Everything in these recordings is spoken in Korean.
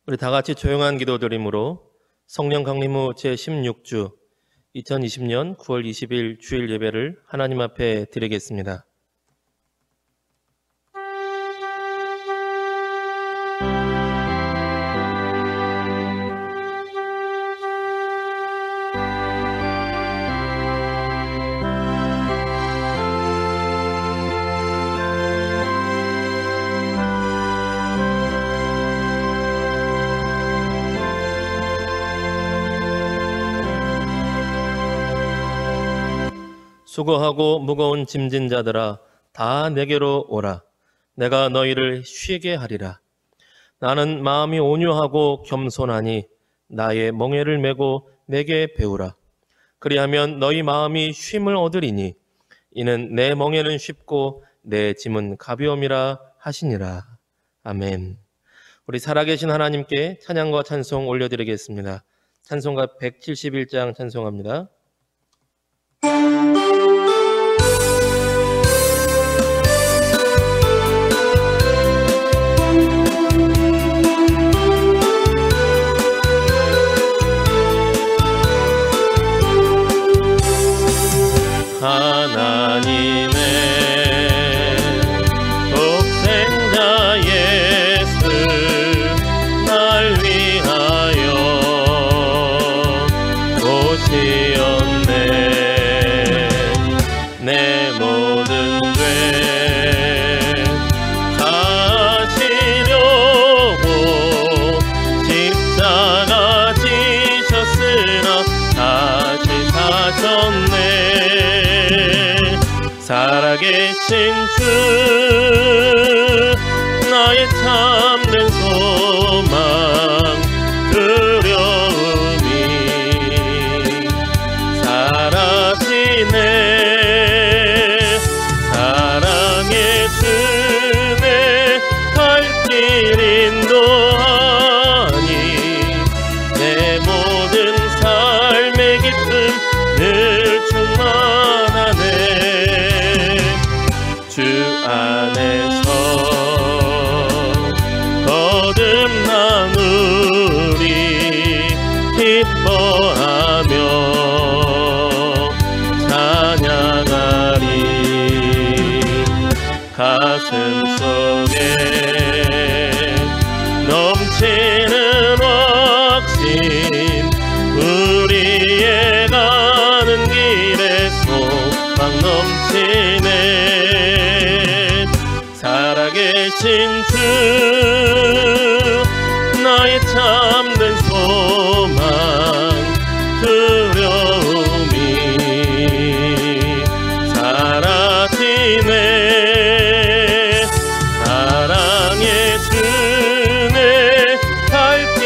우리 다 같이 조용한 기도 드림으로 성령 강림 후 제16주 2020년 9월 20일 주일 예배를 하나님 앞에 드리겠습니다. 수고하고 무거운 짐진 자들아 다 내게로 오라. 내가 너희를 쉬게 하리라. 나는 마음이 온유하고 겸손하니 나의 멍에를 메고 내게 배우라. 그리하면 너희 마음이 쉼을 얻으리니 이는 내 멍에는 쉽고 내 짐은 가벼움이라 하시니라. 아멘. 우리 살아계신 하나님께 찬양과 찬송 올려드리겠습니다. 찬송가 171장 찬송합니다. 하나님의 독생자 예수 날 위하여 오시었네. 내 모든 죄 사시려고 십자가 지셨으나 다시 사셨네. 살아계신 주 나의 참된 소망 두려움이 사라지네. 사랑의 주내 갈 길 인도하니 내 모든 삶의 기쁨 늘 충만하네. 주 안에서 거듭난 우리 기뻐하며 찬양하리. 가슴 속에 넘치는 확신 우리의 가는 길에 소망 넘치네. 살아계신 주 나의 참된 소망 두려움이 사라지네. 사랑의 주내 갈 길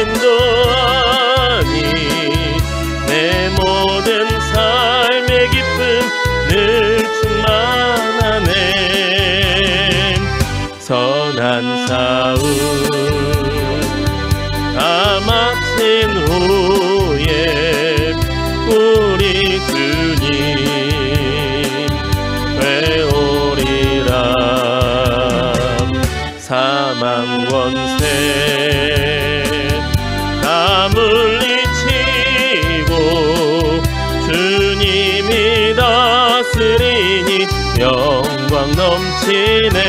인도하니 내 모든 삶의 기쁨 늘 충만하네. 선한 싸움 다 마친 후에 우리 주님 되오리라. 사망 원세 다 물리치고 주님이 다스리니 영광 넘치네.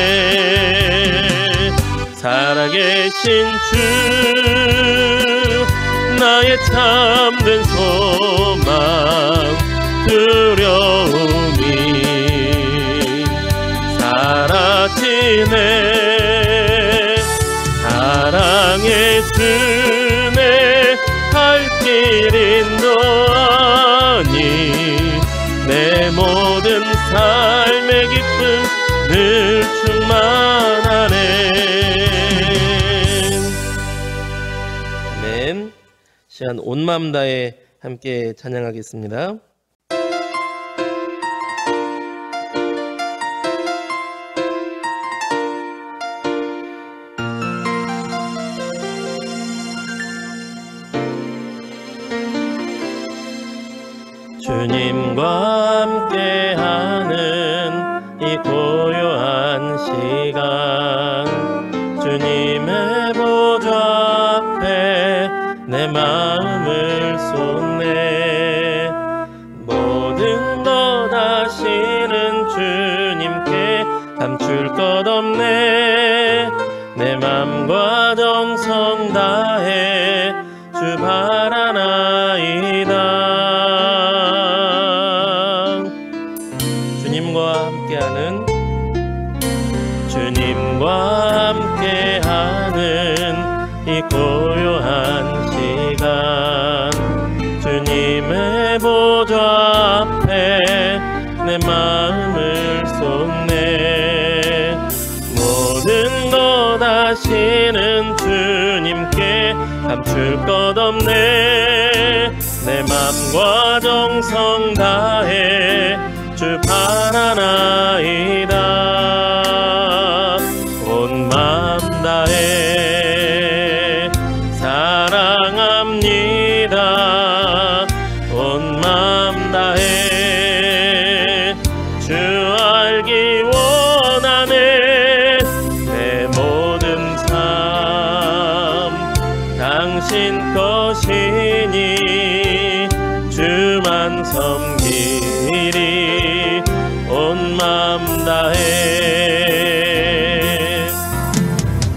살아계신 주 나의 참된 소망 두려움이 사라지네. 사랑의 주내 갈 길 인도하니 내 모든 삶의 기쁨 늘 충만하네. 아멘. 시간 온 마음 다해 함께 찬양하겠습니다. 주님과 함께하는 이 고요한 시간 주님의 보좌 앞에 내 마음을 쏟네. 모든 것 아시는 주님께 감출 것 없네. 내 맘과 정성 다해 주 바라나이다. 주님과 함께하는 이 고요한 시간, 주님의 보좌 앞에 내 마음을 쏟네. 모든 것 아시는 주님께 감출 것 없네. 내 맘과 정성 다해 주 바라나이다. 온 맘 다해 사랑합니다. 온 맘 다해 주 알기 원하네. 내 모든 삶 당신 것이니 주만 섬기리. 온 맘 다해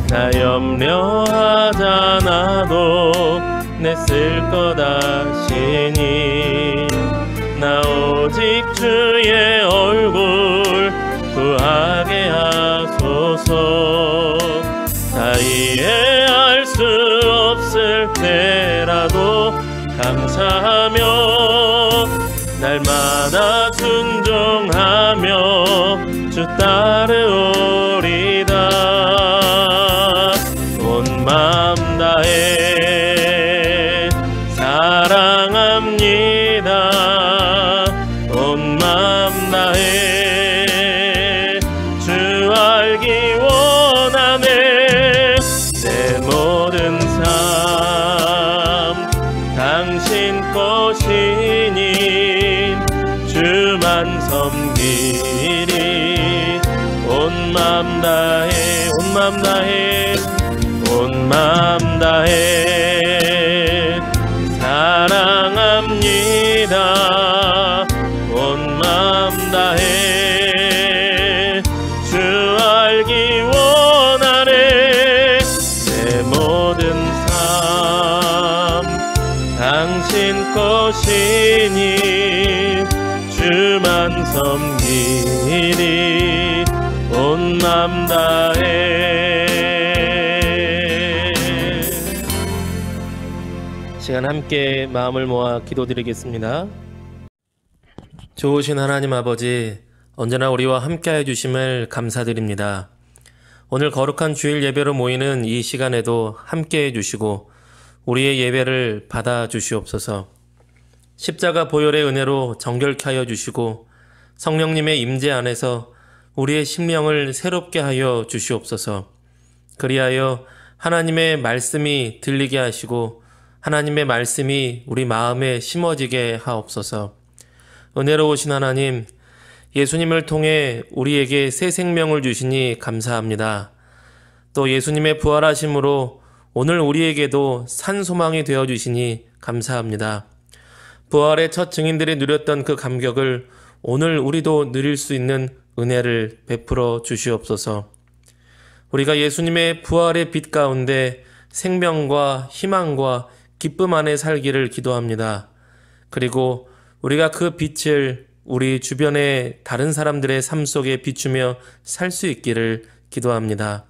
나 염려하잖아도 내 쓸 것 아시니. 나 오직 주의 얼굴 구하게 하소서. 다 이해할 수 없을 때라도 감사하며 날마다 순종하며 주 따르오리다. 온 마음 다해 사랑합니다. 온 마음 다해 주 알기 원하네. 내 모든 삶 당신 것이니 주만 섬기리. 온 마음 다해 온 마음 다해 온 마음 다해 사랑합니다. 온 마음 다해 주 알기 원하네. 내 모든 삶 당신 것이니 주만 섬기리. 온 맘 다해. 시간 함께 마음을 모아 기도드리겠습니다. 좋으신 하나님 아버지, 언제나 우리와 함께해 주심을 감사드립니다. 오늘 거룩한 주일 예배로 모이는 이 시간에도 함께해 주시고 우리의 예배를 받아 주시옵소서. 십자가 보혈의 은혜로 정결케 하여 주시고 성령님의 임재 안에서 우리의 심령을 새롭게 하여 주시옵소서. 그리하여 하나님의 말씀이 들리게 하시고 하나님의 말씀이 우리 마음에 심어지게 하옵소서. 은혜로우신 하나님, 예수님을 통해 우리에게 새 생명을 주시니 감사합니다. 또 예수님의 부활하심으로 오늘 우리에게도 산 소망이 되어주시니 감사합니다. 부활의 첫 증인들이 누렸던 그 감격을 오늘 우리도 누릴 수 있는 은혜를 베풀어 주시옵소서. 우리가 예수님의 부활의 빛 가운데 생명과 희망과 기쁨 안에 살기를 기도합니다. 그리고 우리가 그 빛을 우리 주변의 다른 사람들의 삶 속에 비추며 살 수 있기를 기도합니다.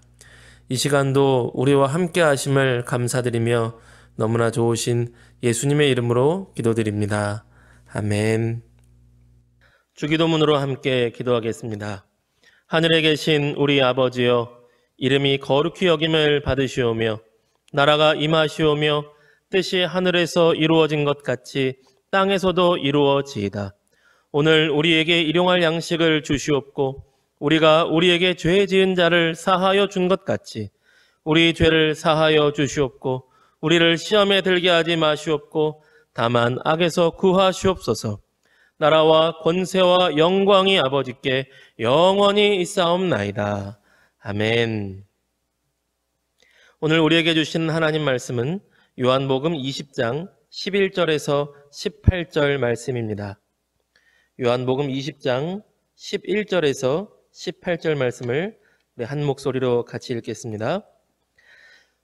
이 시간도 우리와 함께 하심을 감사드리며 너무나 좋으신 예수님의 이름으로 기도드립니다. 아멘. 주기도문으로 함께 기도하겠습니다. 하늘에 계신 우리 아버지여, 이름이 거룩히 여김을 받으시오며 나라가 임하시오며 뜻이 하늘에서 이루어진 것 같이 땅에서도 이루어지이다. 오늘 우리에게 일용할 양식을 주시옵고 우리가 우리에게 죄 지은 자를 사하여 준 것 같이 우리 죄를 사하여 주시옵고 우리를 시험에 들게 하지 마시옵고 다만 악에서 구하시옵소서. 나라와 권세와 영광이 아버지께 영원히 있사옵나이다. 아멘. 오늘 우리에게 주신 하나님 말씀은 요한복음 20장 11절에서 18절 말씀입니다. 요한복음 20장 11절에서 18절 말씀을 한 목소리로 같이 읽겠습니다.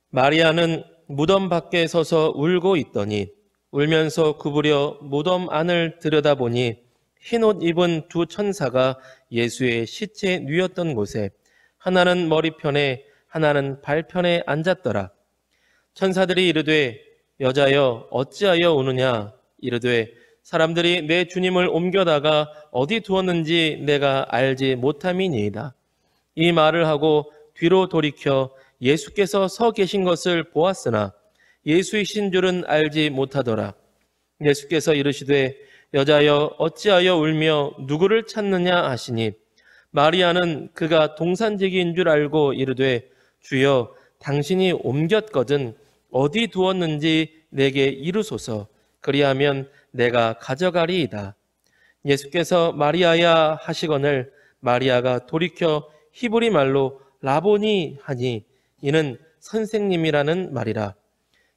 마리아는 무덤 밖에 서서 울고 있더니 울면서 구부려 무덤 안을 들여다보니 흰옷 입은 두 천사가 예수의 시체 뉘었던 곳에 하나는 머리편에 하나는 발편에 앉았더라. 천사들이 이르되 여자여 어찌하여 우느냐 이르되 사람들이 내 주님을 옮겨다가 어디 두었는지 내가 알지 못함이니이다. 이 말을 하고 뒤로 돌이켜 예수께서 서 계신 것을 보았으나 예수이신 줄은 알지 못하더라. 예수께서 이르시되 여자여 어찌하여 울며 누구를 찾느냐 하시니 마리아는 그가 동산지기인 줄 알고 이르되 주여 당신이 옮겼거든 어디 두었는지 내게 이르소서 그리하면 내가 가져가리이다. 예수께서 마리아야 하시거늘 마리아가 돌이켜 히브리 말로 라보니 하니 이는 선생님이라는 말이라.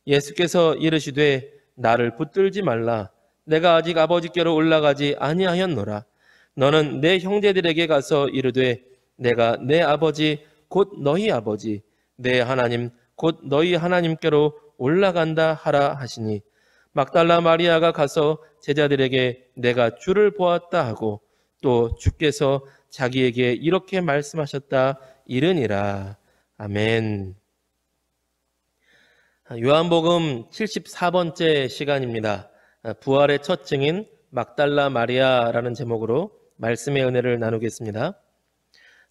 예수께서 이르시되 나를 붙들지 말라. 내가 아직 아버지께로 올라가지 아니하였노라. 너는 내 형제들에게 가서 이르되 내가 내 아버지 곧 너희 아버지 내 하나님 곧 너희 하나님께로 올라간다 하라 하시니 막달라 마리아가 가서 제자들에게 내가 주를 보았다 하고 또 주께서 자기에게 이렇게 말씀하셨다 이르니라. 아멘. 요한복음 74번째 시간입니다. 부활의 첫 증인 막달라 마리아라는 제목으로 말씀의 은혜를 나누겠습니다.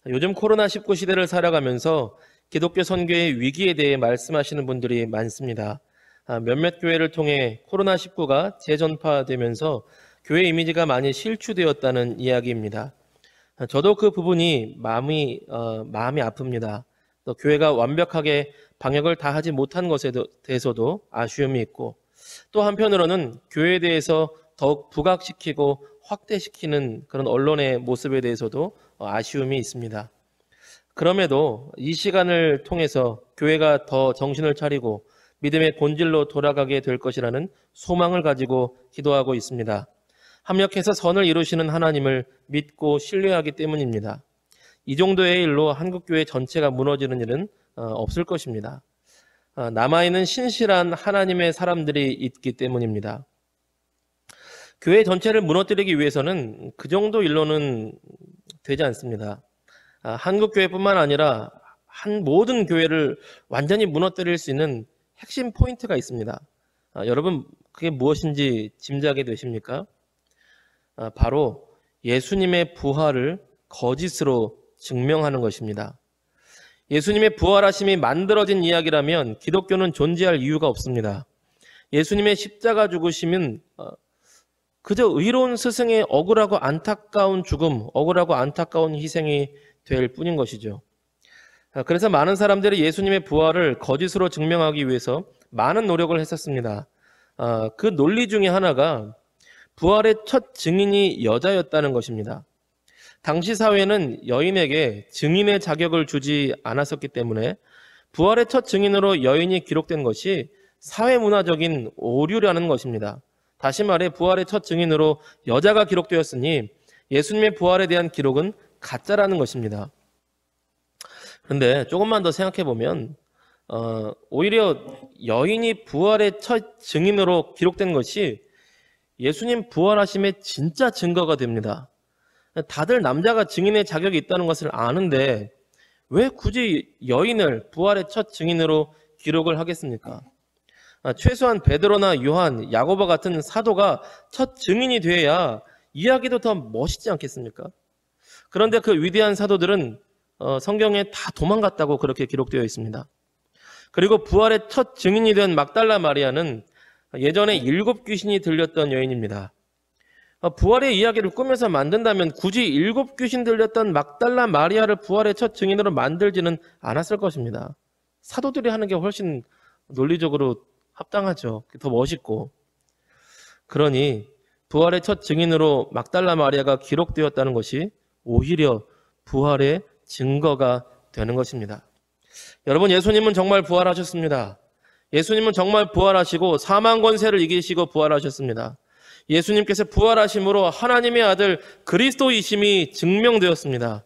요즘 코로나19 시대를 살아가면서 기독교 선교의 위기에 대해 말씀하시는 분들이 많습니다. 몇몇 교회를 통해 코로나19가 재전파되면서 교회 이미지가 많이 실추되었다는 이야기입니다. 저도 그 부분이 마음이 아픕니다. 또 교회가 완벽하게 방역을 다 하지 못한 것에 대해서도 아쉬움이 있고 또 한편으로는 교회에 대해서 더욱 부각시키고 확대시키는 그런 언론의 모습에 대해서도 아쉬움이 있습니다. 그럼에도 이 시간을 통해서 교회가 더 정신을 차리고 믿음의 본질로 돌아가게 될 것이라는 소망을 가지고 기도하고 있습니다. 합력해서 선을 이루시는 하나님을 믿고 신뢰하기 때문입니다. 이 정도의 일로 한국교회 전체가 무너지는 일은 없을 것입니다. 남아있는 신실한 하나님의 사람들이 있기 때문입니다. 교회 전체를 무너뜨리기 위해서는 그 정도 일로는 되지 않습니다. 한국교회뿐만 아니라 모든 교회를 완전히 무너뜨릴 수 있는 핵심 포인트가 있습니다. 여러분 그게 무엇인지 짐작이 되십니까? 바로 예수님의 부활을 거짓으로 증명하는 것입니다. 예수님의 부활하심이 만들어진 이야기라면 기독교는 존재할 이유가 없습니다. 예수님의 십자가 죽으심은 그저 의로운 스승의 억울하고 안타까운 죽음, 억울하고 안타까운 희생이 될 뿐인 것이죠. 그래서 많은 사람들이 예수님의 부활을 거짓으로 증명하기 위해서 많은 노력을 했었습니다. 그 논리 중에 하나가 부활의 첫 증인이 여자였다는 것입니다. 당시 사회는 여인에게 증인의 자격을 주지 않았었기 때문에 부활의 첫 증인으로 여인이 기록된 것이 사회문화적인 오류라는 것입니다. 다시 말해 부활의 첫 증인으로 여자가 기록되었으니 예수님의 부활에 대한 기록은 가짜라는 것입니다. 그런데 조금만 더 생각해 보면 오히려 여인이 부활의 첫 증인으로 기록된 것이 예수님 부활하심의 진짜 증거가 됩니다. 다들 남자가 증인의 자격이 있다는 것을 아는데 왜 굳이 여인을 부활의 첫 증인으로 기록을 하겠습니까? 최소한 베드로나 요한, 야고보 같은 사도가 첫 증인이 돼야 이야기도 더 멋있지 않겠습니까? 그런데 그 위대한 사도들은 성경에 다 도망갔다고 그렇게 기록되어 있습니다. 그리고 부활의 첫 증인이 된 막달라 마리아는 예전에 7 귀신이 들렸던 여인입니다. 부활의 이야기를 꾸며서 만든다면 굳이 7 귀신 들렸던 막달라 마리아를 부활의 첫 증인으로 만들지는 않았을 것입니다. 사도들이 하는 게 훨씬 논리적으로 합당하죠. 더 멋있고. 그러니 부활의 첫 증인으로 막달라 마리아가 기록되었다는 것이 오히려 부활의 증거가 되는 것입니다. 여러분, 예수님은 정말 부활하셨습니다. 예수님은 정말 부활하시고 사망 권세를 이기시고 부활하셨습니다. 예수님께서 부활하심으로 하나님의 아들 그리스도이심이 증명되었습니다.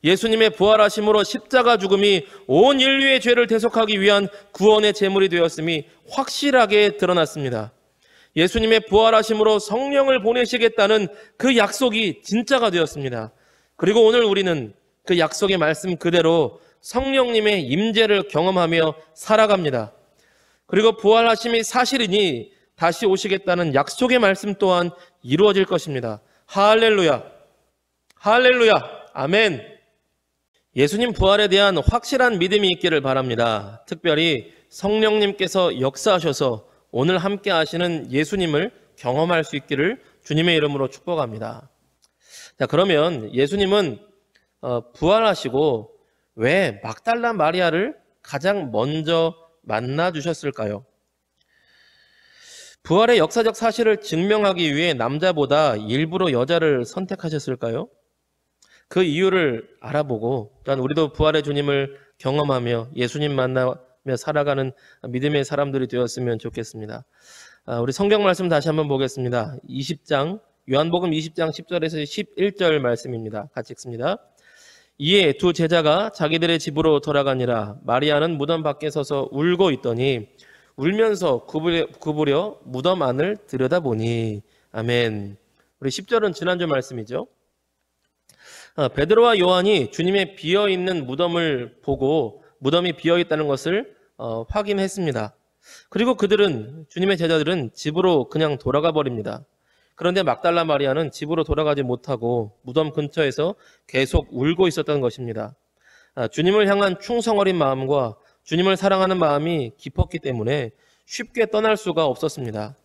예수님의 부활하심으로 십자가 죽음이 온 인류의 죄를 대속하기 위한 구원의 제물이 되었음이 확실하게 드러났습니다. 예수님의 부활하심으로 성령을 보내시겠다는 그 약속이 진짜가 되었습니다. 그리고 오늘 우리는 그 약속의 말씀 그대로 성령님의 임재를 경험하며 살아갑니다. 그리고 부활하심이 사실이니 다시 오시겠다는 약속의 말씀 또한 이루어질 것입니다. 할렐루야! 할렐루야! 아멘! 예수님 부활에 대한 확실한 믿음이 있기를 바랍니다. 특별히 성령님께서 역사하셔서 오늘 함께 하시는 예수님을 경험할 수 있기를 주님의 이름으로 축복합니다. 자, 그러면 예수님은 부활하시고 왜 막달라 마리아를 가장 먼저 만나 주셨을까요? 부활의 역사적 사실을 증명하기 위해 남자보다 일부러 여자를 선택하셨을까요? 그 이유를 알아보고 또한 우리도 부활의 주님을 경험하며 예수님 만나며 살아가는 믿음의 사람들이 되었으면 좋겠습니다. 우리 성경 말씀 다시 한번 보겠습니다. 20장 요한복음 20장 10절에서 11절 말씀입니다. 같이 읽습니다. 이에 두 제자가 자기들의 집으로 돌아가니라. 마리아는 무덤 밖에 서서 울고 있더니 울면서 구부려 무덤 안을 들여다보니. 아멘. 우리 10절은 지난주 말씀이죠. 베드로와 요한이 주님의 비어있는 무덤을 보고 무덤이 비어있다는 것을 확인했습니다. 그리고 주님의 제자들은 집으로 그냥 돌아가 버립니다. 그런데 막달라 마리아는 집으로 돌아가지 못하고 무덤 근처에서 계속 울고 있었던 것입니다. 주님을 향한 충성 어린 마음과 주님을 사랑하는 마음이 깊었기 때문에 쉽게 떠날 수가 없었습니다.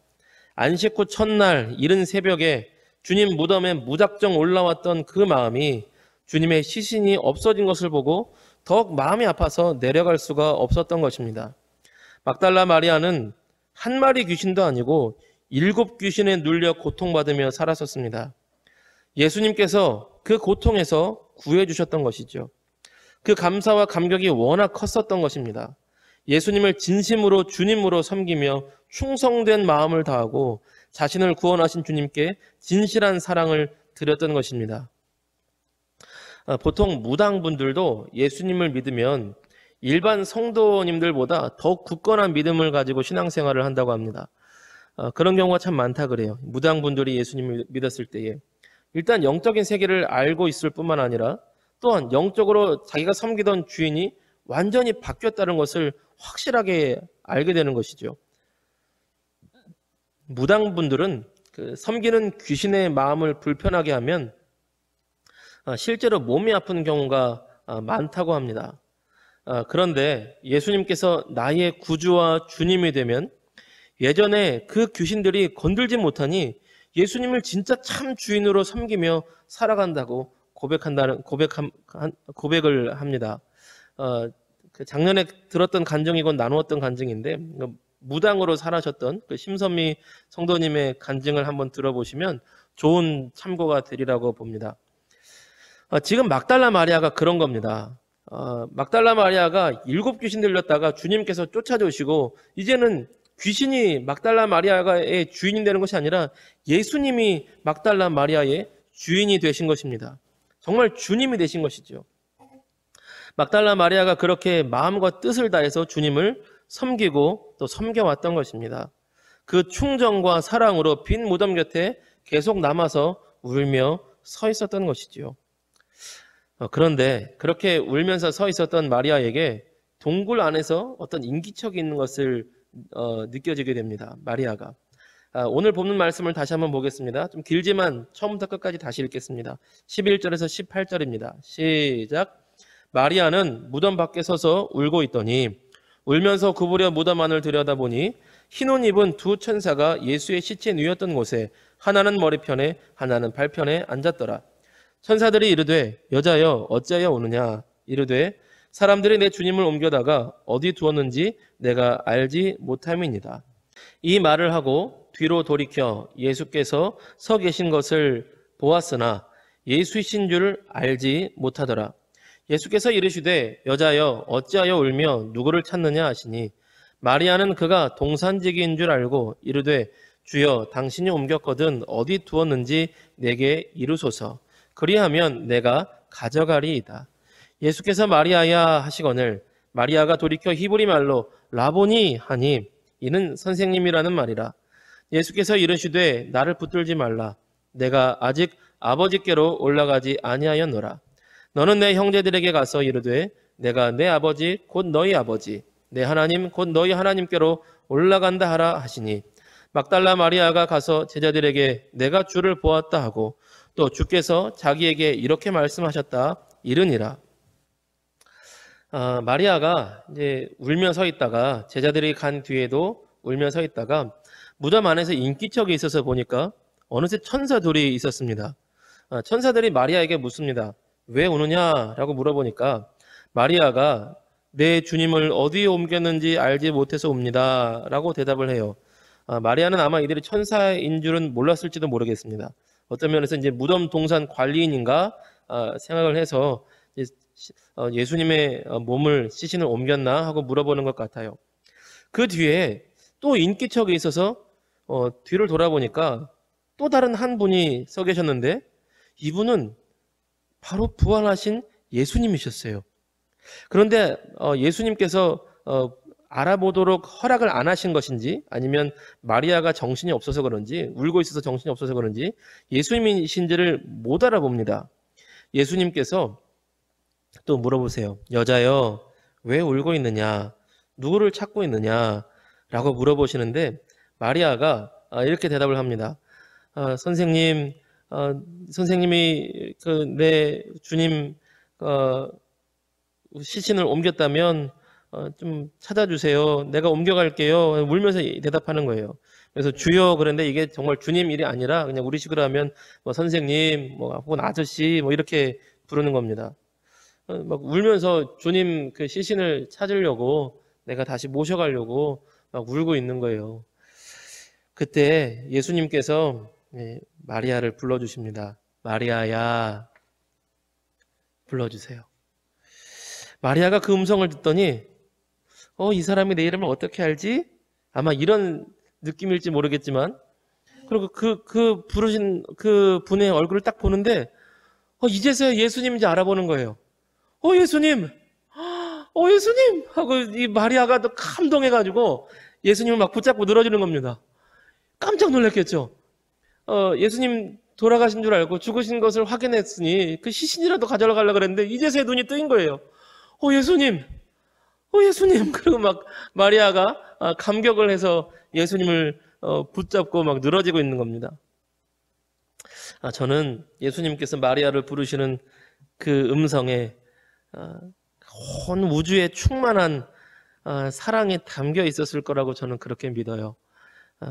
안식 후 첫날 이른 새벽에 주님 무덤에 무작정 올라왔던 그 마음이 주님의 시신이 없어진 것을 보고 더욱 마음이 아파서 내려갈 수가 없었던 것입니다. 막달라 마리아는 한 마리 귀신도 아니고 7 귀신에 눌려 고통받으며 살았었습니다. 예수님께서 그 고통에서 구해주셨던 것이죠. 그 감사와 감격이 워낙 컸었던 것입니다. 예수님을 진심으로 주님으로 섬기며 충성된 마음을 다하고 자신을 구원하신 주님께 진실한 사랑을 드렸던 것입니다. 보통 무당분들도 예수님을 믿으면 일반 성도님들보다 더욱 굳건한 믿음을 가지고 신앙생활을 한다고 합니다. 그런 경우가 참 많다 그래요. 무당분들이 예수님을 믿었을 때에 일단 영적인 세계를 알고 있을 뿐만 아니라 또한 영적으로 자기가 섬기던 주인이 완전히 바뀌었다는 것을 확실하게 알게 되는 것이죠. 무당분들은 섬기는 귀신의 마음을 불편하게 하면 실제로 몸이 아픈 경우가 많다고 합니다. 그런데 예수님께서 나의 구주와 주님이 되면 예전에 그 귀신들이 건들지 못하니 예수님을 진짜 참 주인으로 섬기며 살아간다고 고백을 합니다. 작년에 들었던 간증이건 나누었던 간증인데 무당으로 살아셨던 그 심선미 성도님의 간증을 한번 들어보시면 좋은 참고가 되리라고 봅니다. 지금 막달라 마리아가 그런 겁니다. 막달라 마리아가 7 귀신 들렸다가 주님께서 쫓아주시고 이제는 귀신이 막달라 마리아의 주인이 되는 것이 아니라 예수님이 막달라 마리아의 주인이 되신 것입니다. 정말 주님이 되신 것이죠. 막달라 마리아가 그렇게 마음과 뜻을 다해서 주님을 섬기고 또 섬겨왔던 것입니다. 그 충정과 사랑으로 빈 무덤 곁에 계속 남아서 울며 서 있었던 것이지요. 그런데 그렇게 울면서 서 있었던 마리아에게 동굴 안에서 어떤 인기척이 있는 것을 느껴지게 됩니다. 마리아가. 오늘 보는 말씀을 다시 한번 보겠습니다. 좀 길지만 처음부터 끝까지 다시 읽겠습니다. 11절에서 18절입니다. 시작. 마리아는 무덤 밖에 서서 울고 있더니 울면서 구부려 무덤 안을 들여다보니 흰 옷 입은 2 천사가 예수의 시체 누였던 곳에 하나는 머리편에 하나는 발편에 앉았더라. 천사들이 이르되 여자여 어찌하여 우느냐. 이르되 사람들이 내 주님을 옮겨다가 어디 두었는지 내가 알지 못함이니이다. 이 말을 하고 뒤로 돌이켜 예수께서 서 계신 것을 보았으나 예수이신 줄 알지 못하더라. 예수께서 이르시되 여자여 어찌하여 울며 누구를 찾느냐 하시니 마리아는 그가 동산지기인 줄 알고 이르되 주여 당신이 옮겼거든 어디 두었는지 내게 이루소서. 그리하면 내가 가져가리이다. 예수께서 마리아야 하시거늘 마리아가 돌이켜 히브리 말로 라보니 하니 이는 선생님이라는 말이라. 예수께서 이르시되 나를 붙들지 말라. 내가 아직 아버지께로 올라가지 아니하였노라. 너는 내 형제들에게 가서 이르되 내가 내 아버지 곧 너희 아버지 내 하나님 곧 너희 하나님께로 올라간다 하라 하시니 막달라 마리아가 가서 제자들에게 내가 주를 보았다 하고 또 주께서 자기에게 이렇게 말씀하셨다 이르니라. 마리아가 이제 울며 서 있다가 제자들이 간 뒤에도 울며 서 있다가 무덤 안에서 인기척이 있어서 보니까 어느새 천사 둘이 있었습니다. 천사들이 마리아에게 묻습니다. 왜 우느냐라고 물어보니까 마리아가 내 주님을 어디에 옮겼는지 알지 못해서 웁니다 라고 대답을 해요. 마리아는 아마 이들이 천사인 줄은 몰랐을지도 모르겠습니다. 어떤 면에서 이제 무덤 동산 관리인인가 생각을 해서 예수님의 몸을 시신을 옮겼나 하고 물어보는 것 같아요. 그 뒤에 또 인기척이 있어서 뒤를 돌아보니까 또 다른 한 분이 서 계셨는데 이분은 바로 부활하신 예수님이셨어요. 그런데 예수님께서 알아보도록 허락을 안 하신 것인지 아니면 마리아가 정신이 없어서 그런지 울고 있어서 정신이 없어서 그런지 예수님이신지를 못 알아봅니다. 예수님께서 또 물어보세요. 여자여 왜 울고 있느냐? 누구를 찾고 있느냐? 라고 물어보시는데 마리아가 이렇게 대답을 합니다. 선생님, 선생님이 내 주님 시신을 옮겼다면 좀 찾아주세요. 내가 옮겨갈게요. 울면서 대답하는 거예요. 그래서 주여 그런데 이게 정말 주님 일이 아니라 그냥 우리 식으로 하면 뭐 선생님, 뭐 혹은 아저씨 뭐 이렇게 부르는 겁니다. 막 울면서 주님 그 시신을 찾으려고 내가 다시 모셔가려고 막 울고 있는 거예요. 그때 예수님께서 마리아를 불러주십니다. 마리아야 불러주세요. 마리아가 그 음성을 듣더니 이 사람이 내 이름을 어떻게 알지? 아마 이런 느낌일지 모르겠지만 그리고 그 부르신 그 분의 얼굴을 딱 보는데 이제서야 예수님인지 알아보는 거예요. 예수님! 예수님! 하고 이 마리아가 또 감동해가지고 예수님을 막 붙잡고 늘어지는 겁니다. 깜짝 놀랐겠죠? 예수님 돌아가신 줄 알고 죽으신 것을 확인했으니 그 시신이라도 가져가려고 그랬는데 이제서야 눈이 뜨인 거예요. 예수님! 예수님! 그리고 막 마리아가 감격을 해서 예수님을 붙잡고 막 늘어지고 있는 겁니다. 저는 예수님께서 마리아를 부르시는 그 음성에 온 우주에 충만한 사랑이 담겨 있었을 거라고 저는 그렇게 믿어요.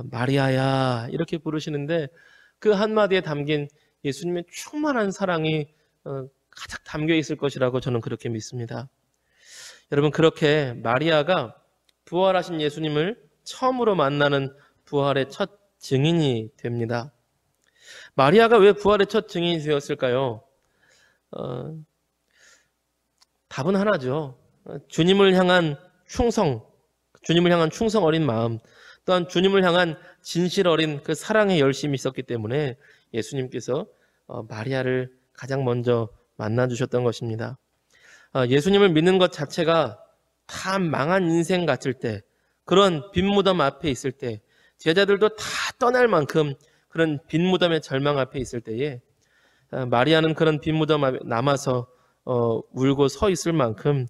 마리아야 이렇게 부르시는데 그 한마디에 담긴 예수님의 충만한 사랑이 가득 담겨 있을 것이라고 저는 그렇게 믿습니다. 여러분 그렇게 마리아가 부활하신 예수님을 처음으로 만나는 부활의 첫 증인이 됩니다. 마리아가 왜 부활의 첫 증인이 되었을까요? 답은 하나죠. 주님을 향한 충성 어린 마음, 또한 주님을 향한 진실 어린 그 사랑의 열심이 있었기 때문에 예수님께서 마리아를 가장 먼저 만나주셨던 것입니다. 예수님을 믿는 것 자체가 다 망한 인생 같을 때, 그런 빈 무덤 앞에 있을 때, 제자들도 다 떠날 만큼 그런 빈 무덤의 절망 앞에 있을 때에 마리아는 그런 빈 무덤 앞에 남아서 울고 서 있을 만큼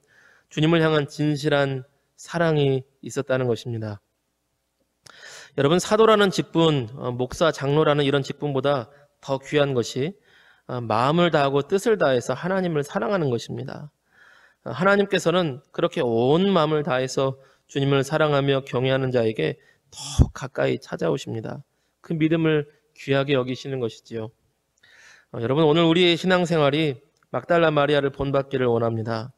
주님을 향한 진실한 사랑이 있었다는 것입니다. 여러분 사도라는 직분, 목사, 장로라는 이런 직분보다 더 귀한 것이 마음을 다하고 뜻을 다해서 하나님을 사랑하는 것입니다. 하나님께서는 그렇게 온 마음을 다해서 주님을 사랑하며 경외하는 자에게 더 가까이 찾아오십니다. 그 믿음을 귀하게 여기시는 것이지요. 여러분 오늘 우리의 신앙생활이 막달라 마리아를 본받기를 원합니다.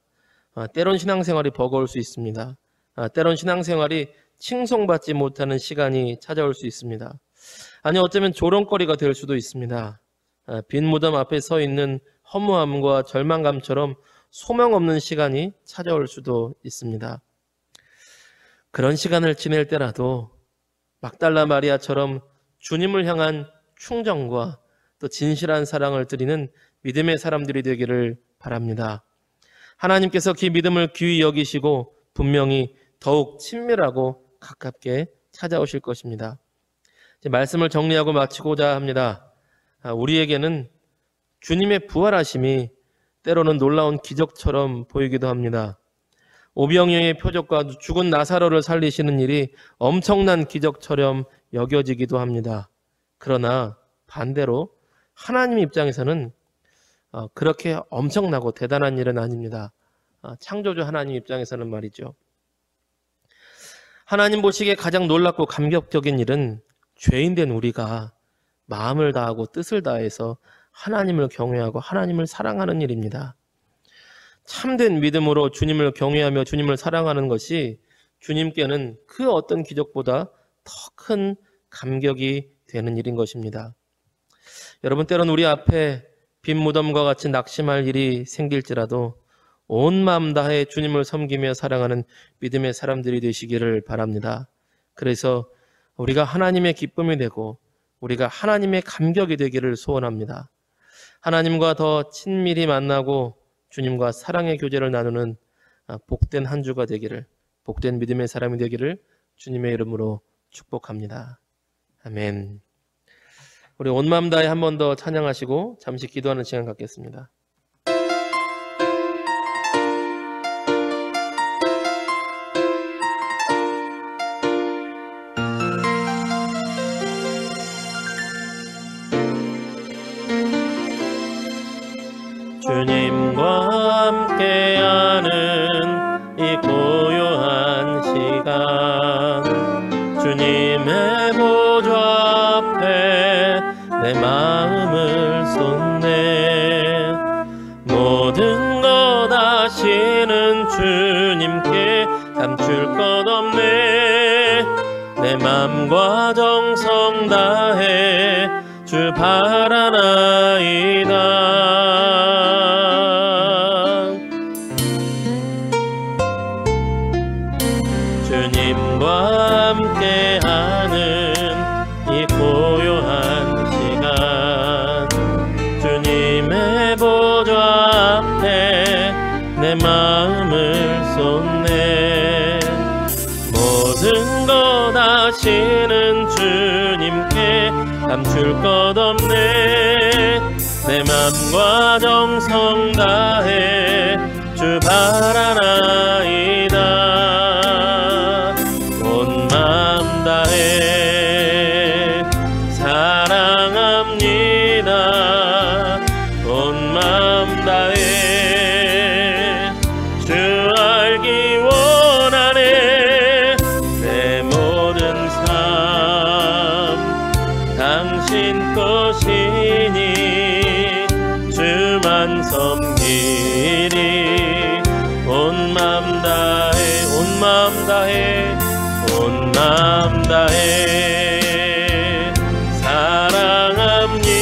때론 신앙생활이 버거울 수 있습니다. 때론 신앙생활이 칭송받지 못하는 시간이 찾아올 수 있습니다. 아니 어쩌면 조롱거리가 될 수도 있습니다. 빈 무덤 앞에 서 있는 허무함과 절망감처럼 소망 없는 시간이 찾아올 수도 있습니다. 그런 시간을 지낼 때라도 막달라 마리아처럼 주님을 향한 충정과 또 진실한 사랑을 드리는 믿음의 사람들이 되기를 바랍니다. 하나님께서 그 믿음을 귀히 여기시고 분명히 더욱 친밀하고 가깝게 찾아오실 것입니다. 이제 말씀을 정리하고 마치고자 합니다. 우리에게는 주님의 부활하심이 때로는 놀라운 기적처럼 보이기도 합니다. 오병이어의 표적과 죽은 나사로를 살리시는 일이 엄청난 기적처럼 여겨지기도 합니다. 그러나 반대로 하나님 입장에서는 그렇게 엄청나고 대단한 일은 아닙니다. 창조주 하나님 입장에서는 말이죠. 하나님 보시기에 가장 놀랍고 감격적인 일은 죄인된 우리가 마음을 다하고 뜻을 다해서 하나님을 경외하고 하나님을 사랑하는 일입니다. 참된 믿음으로 주님을 경외하며 주님을 사랑하는 것이 주님께는 그 어떤 기적보다 더 큰 감격이 되는 일인 것입니다. 여러분, 때론 우리 앞에 빈 무덤과 같이 낙심할 일이 생길지라도 온 마음 다해 주님을 섬기며 사랑하는 믿음의 사람들이 되시기를 바랍니다. 그래서 우리가 하나님의 기쁨이 되고 우리가 하나님의 감격이 되기를 소원합니다. 하나님과 더 친밀히 만나고 주님과 사랑의 교제를 나누는 복된 한 주가 되기를, 복된 믿음의 사람이 되기를 주님의 이름으로 축복합니다. 아멘. 우리 온 마음 다해 한 번 더 찬양하시고 잠시 기도하는 시간 갖겠습니다. 주님과 함께하는 이 고요한 시간, 주님의 보좌 앞에 내 마음을 쏟네. 모든 것 아시는 주님께 감출 것 없네. 내 맘과 정성 다해 주 바라나이다. 주님과 함께하는 이 고요한 시간, 주님의 보좌 앞에 내 마음을 쏟네. 모든 것 아시는 주님께 감출 것 없네. 내 맘과 정성 다해 주 바라나이다. 온 마음 다해 사랑합니다. 온 마음 다해 주 알기 원하네. 내 모든 삶 당신 것이니 주만 섬기리. 온 마음 다해, 온 마음 다해, 온 마음 다해 사랑합니다.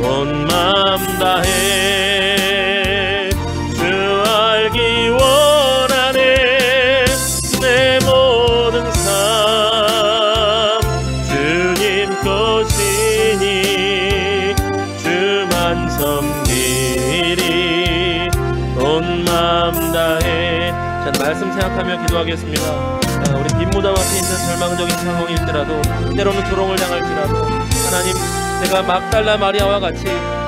온 마음 다해 주 알기 원하네. 내 모든 삶 주님 것이니 주만 섬기리. 온 마음 다해. 자, 말씀 생각하며 기도하겠습니다. 우리 빈 무덤 앞에 있는 절망적인 상황일지라도, 때로는 조롱을 당할지라도, 하나님, 내가 막달라 마리아와 같이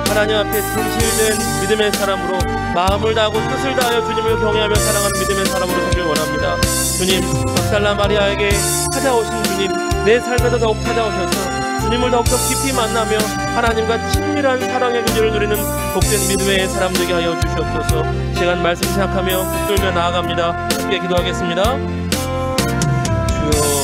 하나님 앞에 진실된 믿음의 사람으로 마음을 다하고 뜻을 다하여 주님을 경외하며 사랑하는 믿음의 사람으로 되길 원합니다. 주님, 막달라 마리아에게 찾아오신 주님, 내 삶에도 더욱 찾아오셔서 주님을 더욱더 깊이 만나며 하나님과 친밀한 사랑의 교제를 누리는 복된 믿음의 사람 되게 하여 주시옵소서. 시간 말씀 생각하며 붙들며 나아갑니다. 함께 기도하겠습니다. 주여,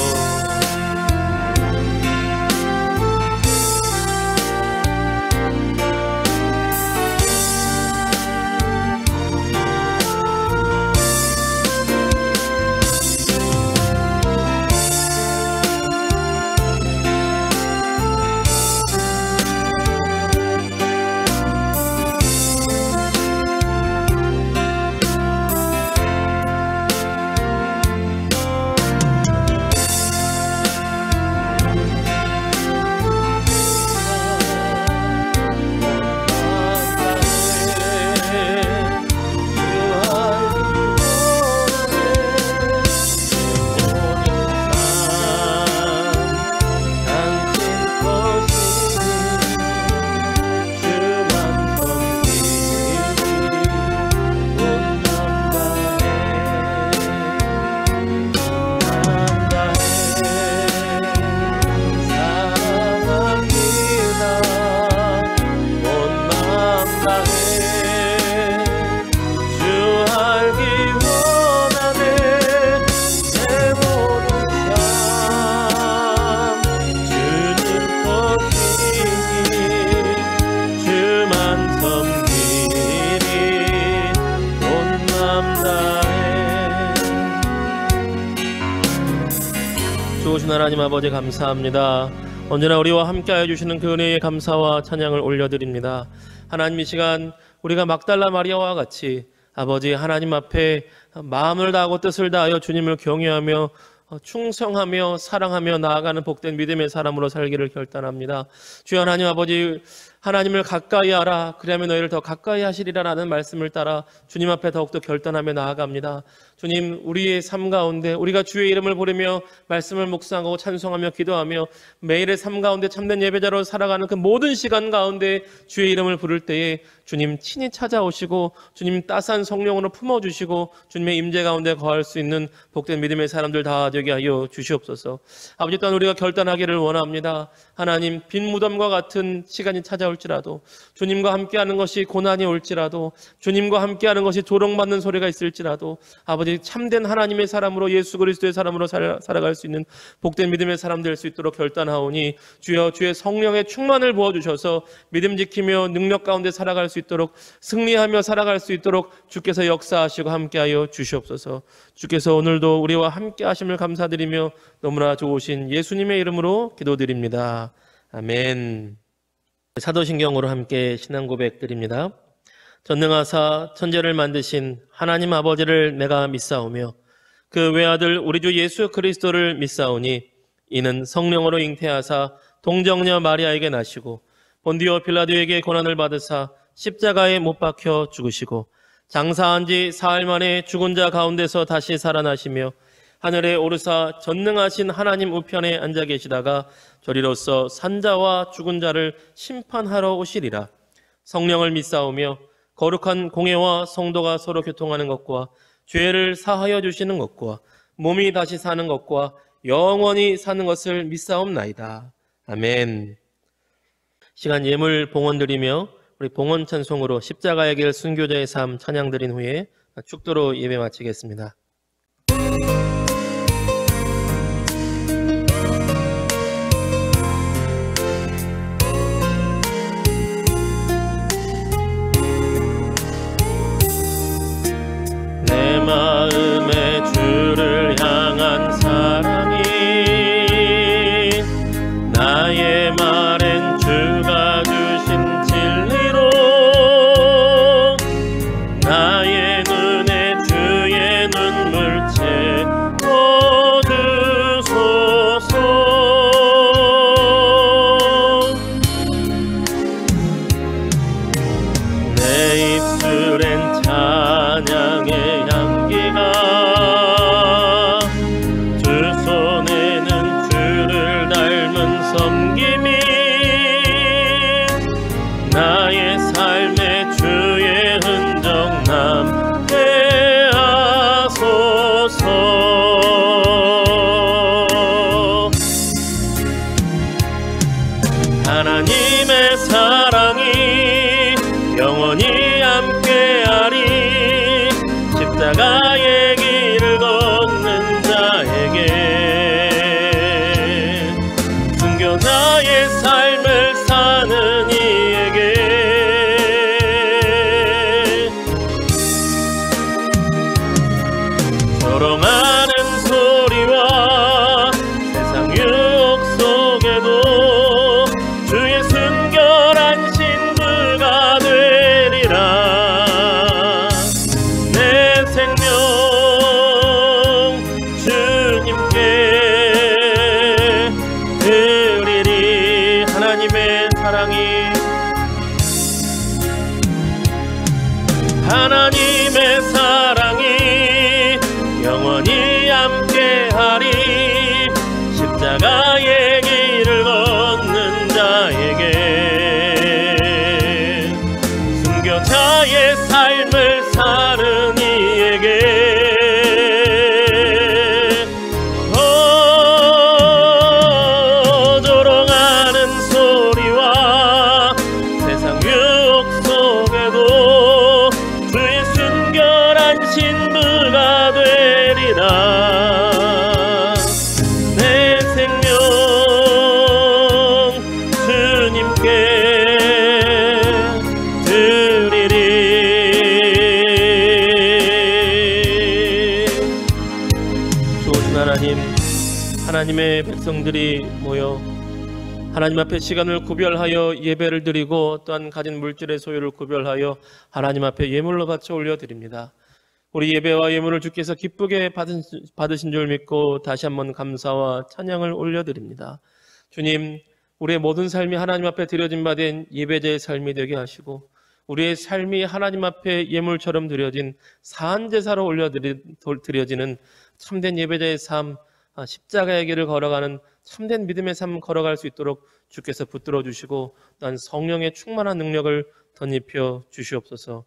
좋으신 하나님 아버지 감사합니다. 언제나 우리와 함께하여 주시는 그 은혜의 감사와 찬양을 올려드립니다. 하나님, 이 시간 우리가 막달라 마리아와 같이 아버지 하나님 앞에 마음을 다하고 뜻을 다하여 주님을 경외하며 충성하며 사랑하며 나아가는 복된 믿음의 사람으로 살기를 결단합니다. 주여 하나님 아버지, 하나님을 가까이 하라, 그리하면 너희를 더 가까이 하시리라 라는 말씀을 따라 주님 앞에 더욱더 결단하며 나아갑니다. 주님, 우리의 삶 가운데 우리가 주의 이름을 부르며 말씀을 묵상하고 찬송하며 기도하며 매일의 삶 가운데 참된 예배자로 살아가는 그 모든 시간 가운데 주의 이름을 부를 때에 주님 친히 찾아오시고 주님 따스한 성령으로 품어주시고 주님의 임재 가운데 거할 수 있는 복된 믿음의 사람들 다 되게 하여 주시옵소서. 아버지, 또한 우리가 결단하기를 원합니다. 하나님, 빈 무덤과 같은 시간이 찾아올지라도, 주님과 함께하는 것이 고난이 올지라도, 주님과 함께하는 것이 조롱받는 소리가 있을지라도, 아버지 참된 하나님의 사람으로, 예수 그리스도의 사람으로 살아갈 수 있는 복된 믿음의 사람 될 수 있도록 결단하오니 주여, 주의 성령의 충만을 부어주셔서 믿음 지키며 능력 가운데 살아갈 수 있도록, 승리하며 살아갈 수 있도록 주께서 역사하시고 함께하여 주시옵소서. 주께서 오늘도 우리와 함께하심을 감사드리며 너무나 좋으신 예수님의 이름으로 기도드립니다. 아멘. 사도신경으로 함께 신앙 고백 드립니다. 전능하사 천지를 만드신 하나님 아버지를 내가 믿사오며 그 외아들 우리 주 예수 그리스도를 믿사오니 이는 성령으로 잉태하사 동정녀 마리아에게 나시고 본디오 빌라도에게 고난을 받으사 십자가에 못 박혀 죽으시고 장사한 지 사흘 만에 죽은 자 가운데서 다시 살아나시며 하늘에 오르사 전능하신 하나님 우편에 앉아 계시다가 저리로서 산자와 죽은 자를 심판하러 오시리라. 성령을 믿사오며 거룩한 공회와 성도가 서로 교통하는 것과 죄를 사하여 주시는 것과 몸이 다시 사는 것과 영원히 사는 것을 믿사옵나이다. 아멘. 시간 예물 봉헌 드리며 우리 봉헌 찬송으로 십자가의 길 순교자의 삶 찬양 드린 후에 축도로 예배 마치겠습니다. 내 마음에 주를 향한 사랑이 나의 말엔 주가 주신 진리로 나의 눈에 주의 눈물채 얻으소서. 내 입술엔 찬양의 향기가 주 손에는 주를 닮은 섬김이 나의 삶에 주의 흔적 남게 하소서. 하나님의 사랑이 영원히 함께하리. 십자가의 길을 걷는 자에게 순교자의 삶을 사는 이에게 조롱하는 소리와 세상 유혹 속에도 주의 순결한 신부가 되리라. 내 생명 주님께 드리리. 하나님의 사랑이 하나님의 사랑이 영원히 함께하리. 십자가의 길을 걷는 자에게 순교자의 삶을 사는 이에게 조롱하는 소리와 세상 유혹 속에도 주의 순결한 신부가 되리라. 내 생명 주님께 드리리. 좋으신 하나님, 하나님의 백성들이 모여 하나님 앞에 시간을 구별하여 예배를 드리고 또한 가진 물질의 소유를 구별하여 하나님 앞에 예물로 바쳐 올려드립니다. 우리 예배와 예물을 주께서 기쁘게 받으신 줄 믿고 다시 한번 감사와 찬양을 올려드립니다. 주님, 우리의 모든 삶이 하나님 앞에 드려진 바 된 예배자의 삶이 되게 하시고 우리의 삶이 하나님 앞에 예물처럼 드려진 사한제사로 올려드려지는 참된 예배자의 삶, 십자가의 길을 걸어가는 참된 믿음의 삶 걸어갈 수 있도록 주께서 붙들어 주시고 또한 성령의 충만한 능력을 덧입혀 주시옵소서.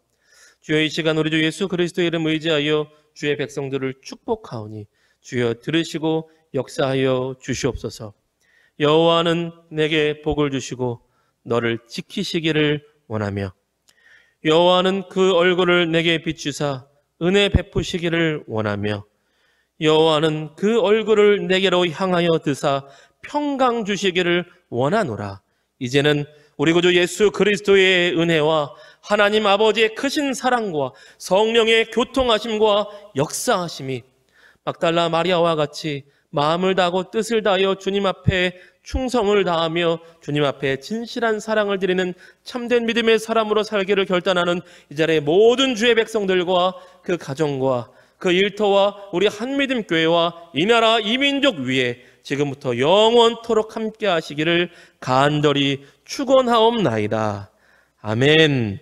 주여, 이 시간 우리 주 예수 그리스도의 이름 의지하여 주의 백성들을 축복하오니 주여 들으시고 역사하여 주시옵소서. 여호와는 내게 복을 주시고 너를 지키시기를 원하며 여호와는 그 얼굴을 내게 비추사 은혜 베푸시기를 원하며 여호와는 그 얼굴을 내게로 향하여 드사 평강 주시기를 원하노라. 이제는 우리 구주 예수 그리스도의 은혜와 하나님 아버지의 크신 사랑과 성령의 교통하심과 역사하심이 막달라 마리아와 같이 마음을 다하고 뜻을 다하여 주님 앞에 충성을 다하며 주님 앞에 진실한 사랑을 드리는 참된 믿음의 사람으로 살기를 결단하는 이 자리의 모든 주의 백성들과 그 가정과 그 일터와 우리 한믿음교회와 이 나라 이 민족 위에 지금부터 영원토록 함께 하시기를 간절히 축원하옵나이다. 아멘.